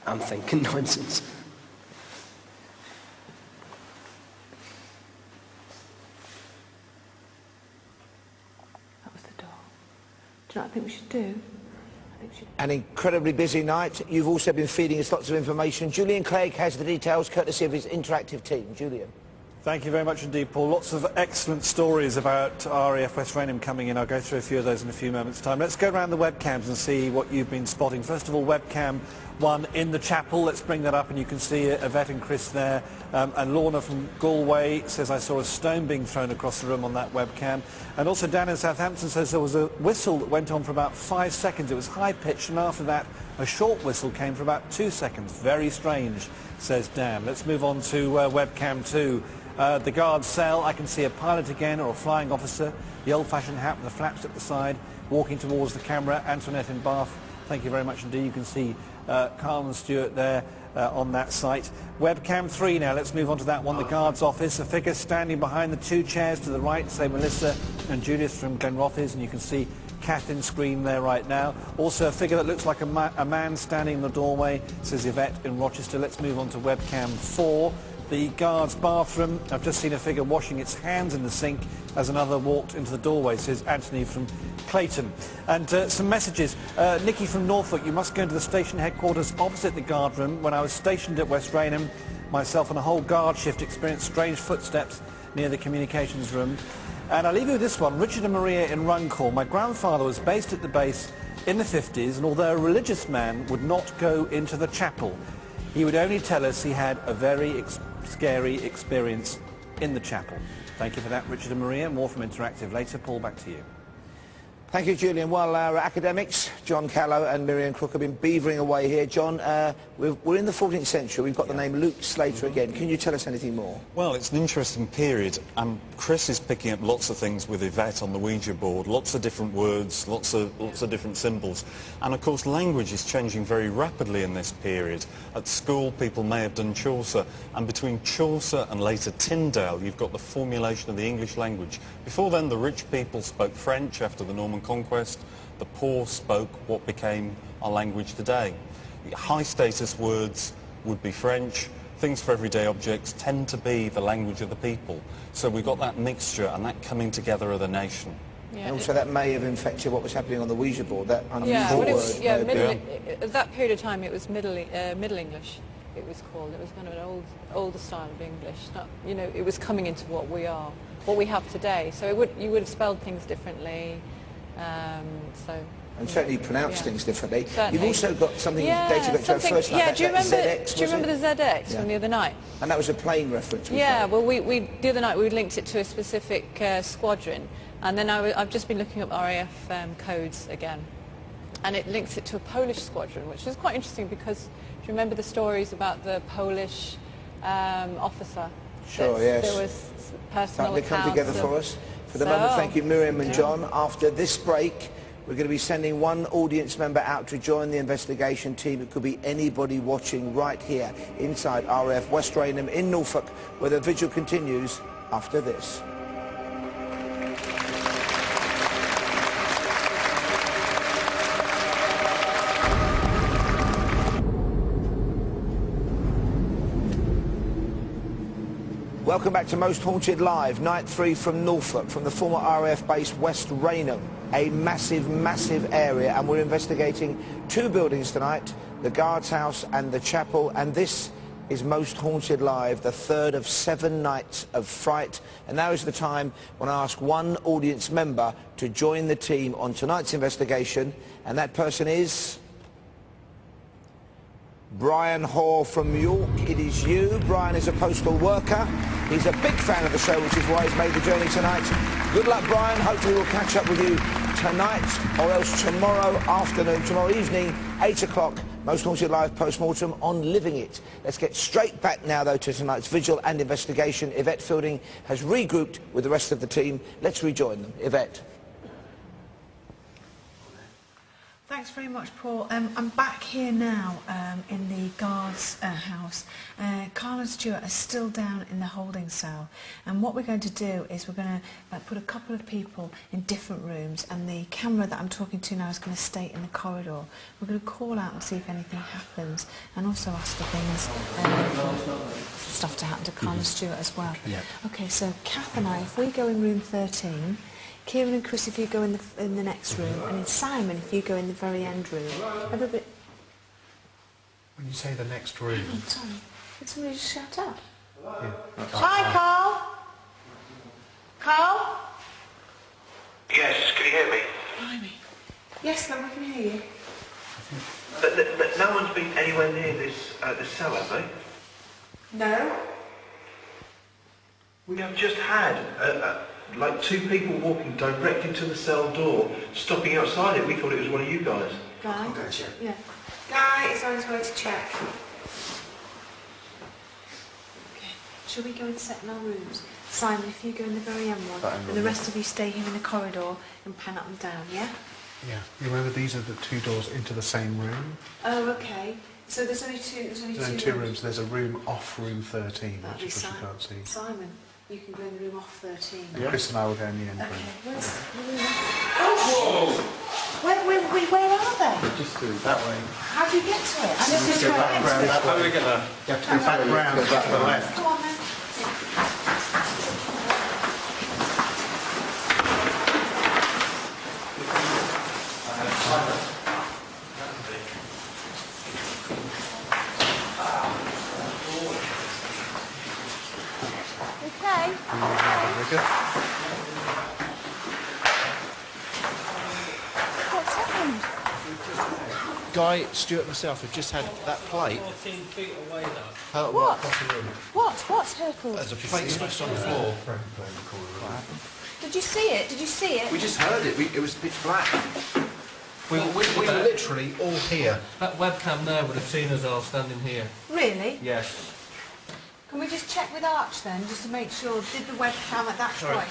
I'm thinking nonsense. That was the door. Do you know what I think we should do? An incredibly busy night. You've also been feeding us lots of information. Julian Clegg has the details, courtesy of his interactive team. Julian. Thank you very much indeed, Paul. Lots of excellent stories about RAF West Raynham coming in. I'll go through a few of those in a few moments' time. Let's go around the webcams and see what you've been spotting. First of all, webcam 1 in the chapel. Let's bring that up and you can see Yvette and Chris there. And Lorna from Galway says, I saw a stone being thrown across the room on that webcam. And also Dan in Southampton says there was a whistle that went on for about 5 seconds. It was high-pitched, and after that a short whistle came for about 2 seconds. Very strange, says Dan. Let's move on to webcam 2. The guard's cell, I can see a pilot again, or a flying officer, the old-fashioned hat with the flaps at the side, walking towards the camera. Antoinette in Bath, thank you very much indeed. You can see Carl and Stuart there on that site. Webcam 3 now, let's move on to that one. The guard's office, a figure standing behind the 2 chairs to the right, say Melissa and Judith from Glenrothes, and you can see Catherine's screen there right now. Also a figure that looks like a man standing in the doorway, says Yvette in Rochester. Let's move on to webcam 4. The guard's bathroom. I've just seen a figure washing its hands in the sink as another walked into the doorway, says Anthony from Clayton. And some messages. Nikki from Norfolk, you must go into the station headquarters opposite the guard room. When I was stationed at West Raynham, myself and a whole guard shift experienced strange footsteps near the communications room. And I'll leave you with this one. Richard and Maria in Runcorn. My grandfather was based at the base in the 50s, and although a religious man would not go into the chapel, he would only tell us he had a very scary experience in the chapel. Thank you for that, Richard and Maria. More from Interactive later. Paul, back to you. Thank you, Julian. Well, our academics, John Callow and Miriam Crook, have been beavering away here. John, we're in the 14th century. We've got the name Luke Slater again. Can you tell us anything more? Well, it's an interesting period. Chris is picking up lots of things with Yvette on the Ouija board, lots of different words, lots of different symbols. And, of course, language is changing very rapidly in this period. At school, people may have done Chaucer, and between Chaucer and later Tyndale, you've got the formulation of the English language. Before then, the rich people spoke French after the Norman Conquest. The poor spoke what became our language today. High-status words would be French. Things for everyday objects tend to be the language of the people. So we've got that mixture and that coming together of the nation. Yeah, and also that may have infected what was happening on the Ouija board, that unusual word. At that period of time it was Middle English, it was called. It was kind of an older style of English. Not, you know, it was coming into what we have today. So you would have spelled things differently. And certainly pronounced things differently. Certainly. You've also got something dating back to our first night. Do you remember the ZX from the other night? And that was a plane reference. Well, the other night we linked it to a specific squadron, and then I've just been looking up RAF codes again, and it links it to a Polish squadron, which is quite interesting because do you remember the stories about the Polish officer? Sure, yes. There was personal accounts. They come together for us. For the moment, thank you, Miriam and John. After this break, we're going to be sending one audience member out to join the investigation team. It could be anybody watching right here inside RAF West Raynham in Norfolk, where the vigil continues after this. Welcome back to Most Haunted Live, Night 3 from Norfolk, from the former RAF base West Raynham. A massive, massive area, and we're investigating 2 buildings tonight, the guard's house and the chapel, and this is Most Haunted Live, the 3rd of 7 nights of fright. And now is the time when I ask one audience member to join the team on tonight's investigation, and that person is Brian Hall from York. It is you. Brian is a postal worker. He's a big fan of the show, which is why he's made the journey tonight. Good luck, Brian. Hopefully we'll catch up with you tonight or else tomorrow afternoon, tomorrow evening, 8 o'clock, Most Haunted Live post-mortem on Living It. Let's get straight back now, though, to tonight's vigil and investigation. Yvette Fielding has regrouped with the rest of the team. Let's rejoin them. Yvette. Thanks very much, Paul. I'm back here now in the guards' house. Carl and Stuart are still down in the holding cell, and what we're going to do is we're going to put a couple of people in different rooms, and the camera that I'm talking to now is going to stay in the corridor. We're going to call out and see if anything happens, and also ask for things, stuff to happen to Carl and Stuart as well. Yeah. Okay, so Kath and I, if we go in room 13, Kieran and Chris, if you go in the next room, and then Simon, if you go in the very end room. Everybody. When you say the next room... Oh, sorry. Did somebody just shout out? Yeah. Hi, Carl. Carl. Yes, can you hear me? Blimey. Yes, love, I can hear you. But no one's been anywhere near this cell, have they? No. We have just had like two people walking directly to the cell door, stopping outside it. We thought it was one of you guys. Guy? I'll go check. Yeah. Guy is on his way to check. Okay. Shall we go and set in our rooms? Simon, if you go in the very end one, and the rest of you stay here in the corridor and pan up and down, yeah? Yeah. You remember these are the two doors into the same room? Oh, okay. So there's only two. There's only two rooms. There's a room off room 13, That'd be which of course you can't see. Simon, you can go in the room off 13. And Chris and I will go in the end Okay, room. where's the room? Oh! Where are they? Just through that way. How do you get to it? I don't Just know go back round that way. How do we get there? You have to go back round to the left. Come on then. Okay. Very good. What's happened? Guy, Stuart and myself have just had that plate. 14 feet away though. hurtled What? across the room. What's hurtled? There's a plate smashed on the floor. Did you see it? Did you see it? We just heard it. It was pitch black. We were literally all here. That webcam there would have seen us all standing here. Really? Yes. Can we just check with Arch then, just to make sure, did the webcam at that Sorry. point?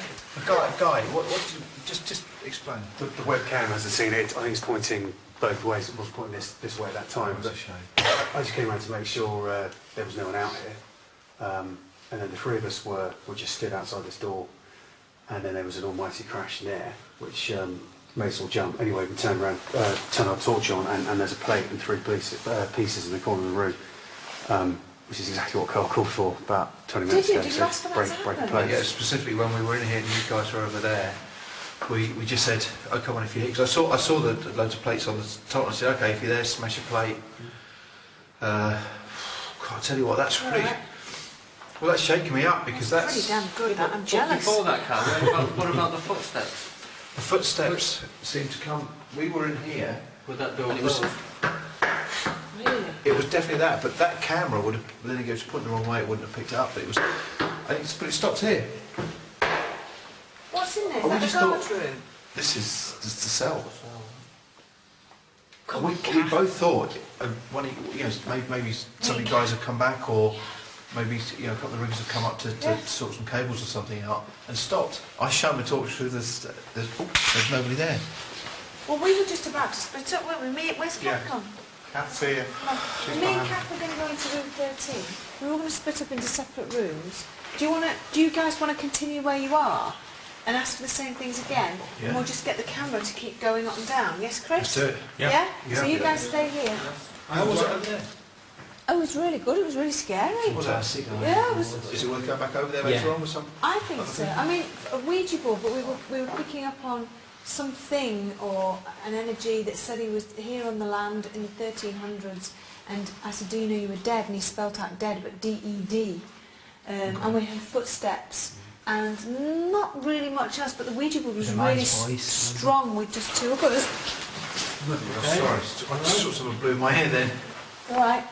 Guy, what did you, just explain. The webcam hasn't seen it. I think it's pointing both ways. It was pointing this way at that time. That's a But shame. I just came around to make sure there was no one out here. And then the three of us were just stood outside this door. And then there was an almighty crash in there, which made us all jump. Anyway, we turned around, turned our torch on, and there's a plate and three pieces in the corner of the room. Which is exactly what Carl called for about 20 minutes ago. Did you ask for that to break a happen? plate. Yeah, specifically when we were in here and you guys were over there, we just said, oh, come on, if you're here. Because I saw the loads of plates on the top, and I said, okay, if you're there, smash a plate. God, I tell you what, that's really... Well, that's shaking me up, because Pretty that's... damn good, that. I'm But jealous. before that, Carl, what about the footsteps? The footsteps seemed to come... We were in here, With that door and it was... closed? Really? It was definitely that, but that camera would have, then it goes pointing the wrong way, it wouldn't have picked it up, but it was, but it stopped here. What's in there? Oh, we Is just that the guard thought- room? This is the cell. Come We on, Kath. both thought, maybe some of you guys have come back, or maybe a couple of riggers have come up to sort some cables or something out, and stopped. I shone my torch through there's nobody there. Well, we were just about to split up, weren't we? Where's Kath gone? Kath's here. She's Me and behind. Kath were going to go into room 13. We were all going to split up into separate rooms. Do you guys want to continue where you are and ask for the same things again? Yeah. And we'll just get the camera to keep going up and down. Yes, Chris? Let's do it. Yeah? Yeah. So you guys stay here. How was it over there? Oh, it was really good. It was really scary. Was that a signal? Yeah, it was. Is it worth going back over there later on with some? I think so. I mean, a Ouija board, but we were picking up on something or an energy that said he was here on the land in the 1300s, and I said, do you know you were dead? And he spelt out dead, but D-E-D. And we heard footsteps, and not really much else, but the Ouija board was really strong with just two of us. Sorry, I just sort of blew my ear then. All right,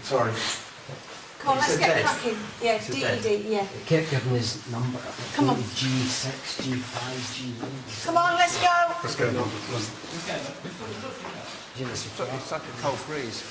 Sorry. come on, You let's said get dead? cracking. Yeah, said D-E-D, yeah. He kept giving his number. Come on. G6, G5, G9. Come on, let's go. Let's go. G6. It's like a cold freeze.